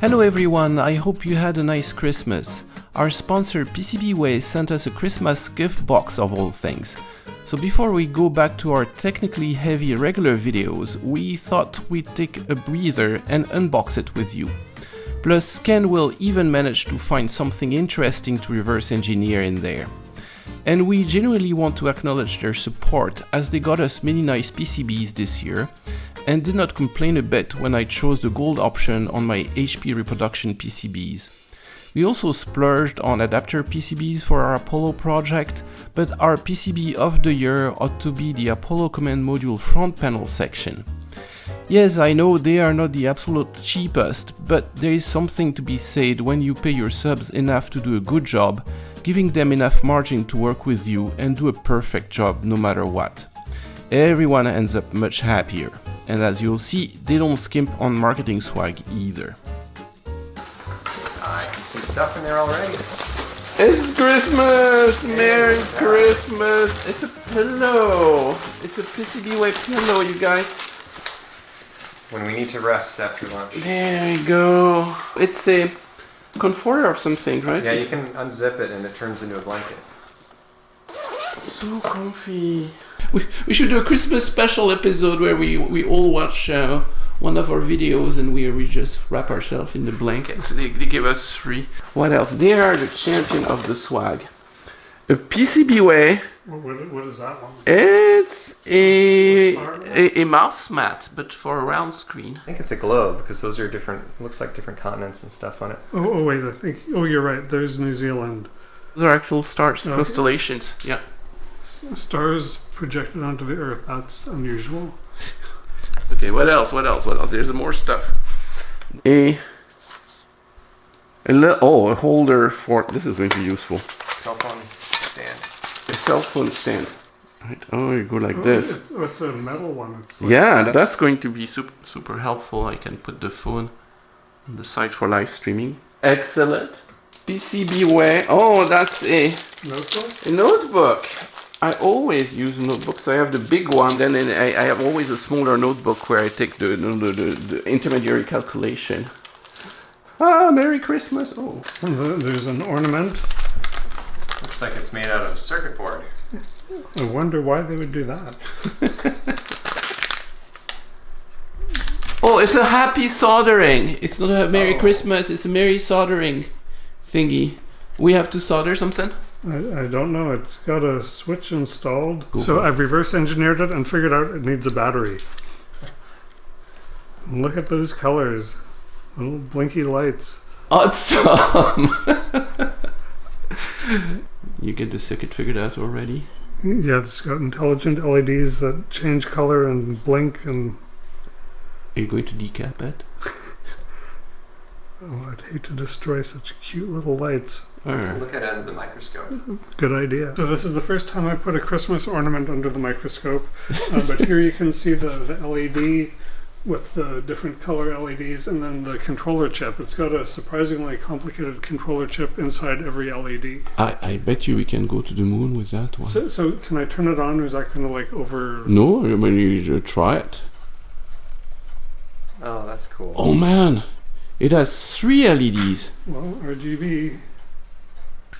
Hello everyone, I hope you had a nice Christmas. Our sponsor PCBWay sent us a Christmas gift box of all things. So before we go back to our technically heavy regular videos, we thought we'd take a breather and unbox it with you. Plus, Ken will even manage to find something interesting to reverse engineer in there. And we genuinely want to acknowledge their support, as they got us many nice PCBs this year, and did not complain a bit when I chose the gold option on my HP reproduction PCBs. We also splurged on adapter PCBs for our Apollo project, but our PCB of the year ought to be the Apollo command module front panel section. Yes, I know they are not the absolute cheapest, but there is something to be said when you pay your subs enough to do a good job, giving them enough margin to work with you and do a perfect job no matter what. Everyone ends up much happier, and as you'll see, they don't skimp on marketing swag either. I can see stuff in there already. It's Christmas! Merry Christmas! It's a pillow! It's a PCBWay pillow, you guys. When we need to rest after lunch. There you go. It's a comforter of something, right? Yeah, you can unzip it and it turns into a blanket. So comfy. We should do a Christmas special episode where we all watch one of our videos and we just wrap ourselves in the blankets. They give us 3. What else? They are the champion of the swag. A PCBWay. What is that one? It's a mouse mat, but for a round screen. I think it's a globe because those are different, looks like different continents and stuff on it. Oh wait, I think, you're right, there's New Zealand. Those are actual stars, Okay. constellations, yeah. Stars projected onto the Earth, that's unusual. Okay, what else? There's more stuff. A holder for, this is going to be useful. Cell phone stand. A cell phone stand. Right. Oh, you go like this. It's a metal one. It's like, Yeah, that's going to be super helpful. I can put the phone on the side for live streaming. Excellent. PCBWay. Oh, that's a notebook? A notebook. I always use notebooks. I have the big one, then I have always a smaller notebook where I take the intermediary calculation. Ah, Merry Christmas. Oh. There's an ornament. Looks like it's made out of a circuit board. I wonder why they would do that. Oh, it's a happy soldering. It's not a Merry Christmas, it's a Merry soldering thingy. We have to solder something? I don't know. It's got a switch installed. Cool. So I've reverse engineered it and figured out it needs a battery. And look at those colors. Little blinky lights. Awesome! You get the circuit figured out already? Yeah, it's got intelligent LEDs that change color and blink and... Are you going to decap it? Oh, I'd hate to destroy such cute little lights. Look at it under the microscope. Good idea. So this is the first time I put a Christmas ornament under the microscope. But here you can see the LED with the different color LEDs and then the controller chip. It's got a surprisingly complicated controller chip inside every LED. I bet you we can go to the moon with that one. So can I turn it on, or is that kind of like over... No, I mean you try it. Oh, that's cool. Oh man! It has 3 LEDs. Well, RGB.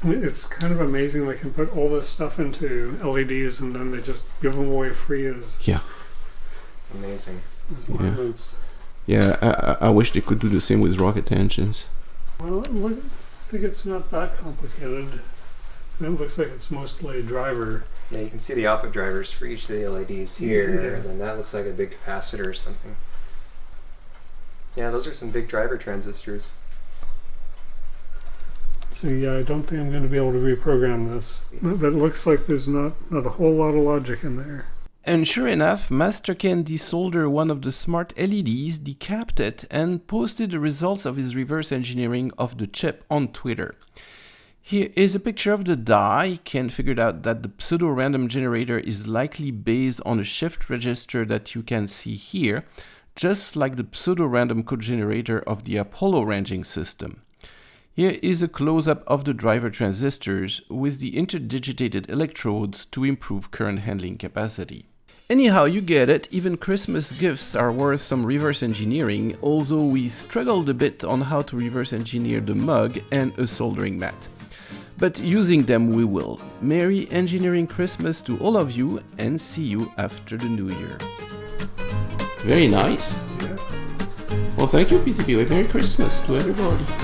I mean, it's kind of amazing they can put all this stuff into LEDs and then they just give them away free as... Yeah. Amazing. As ornaments. Yeah, I wish they could do the same with rocket engines. Well, look, I think it's not that complicated. It looks like it's mostly driver. Yeah, you can see the output drivers for each of the LEDs here, and then that looks like a big capacitor or something. Yeah, those are some big driver transistors. So yeah, I don't think I'm going to be able to reprogram this. But it looks like there's not a whole lot of logic in there. And sure enough, Master Ken desoldered one of the smart LEDs, decapped it, and posted the results of his reverse engineering of the chip on Twitter. Here is a picture of the die. Ken figured out that the pseudo-random generator is likely based on a shift register that you can see here, just like the pseudo-random code generator of the Apollo ranging system. Here is a close-up of the driver transistors with the interdigitated electrodes to improve current handling capacity. Anyhow, you get it, even Christmas gifts are worth some reverse engineering, although we struggled a bit on how to reverse engineer the mug and a soldering mat. But using them we will. Merry engineering Christmas to all of you, and see you after the New Year. Very nice. Yeah. Well, thank you, PCBWay. Merry Christmas to everybody.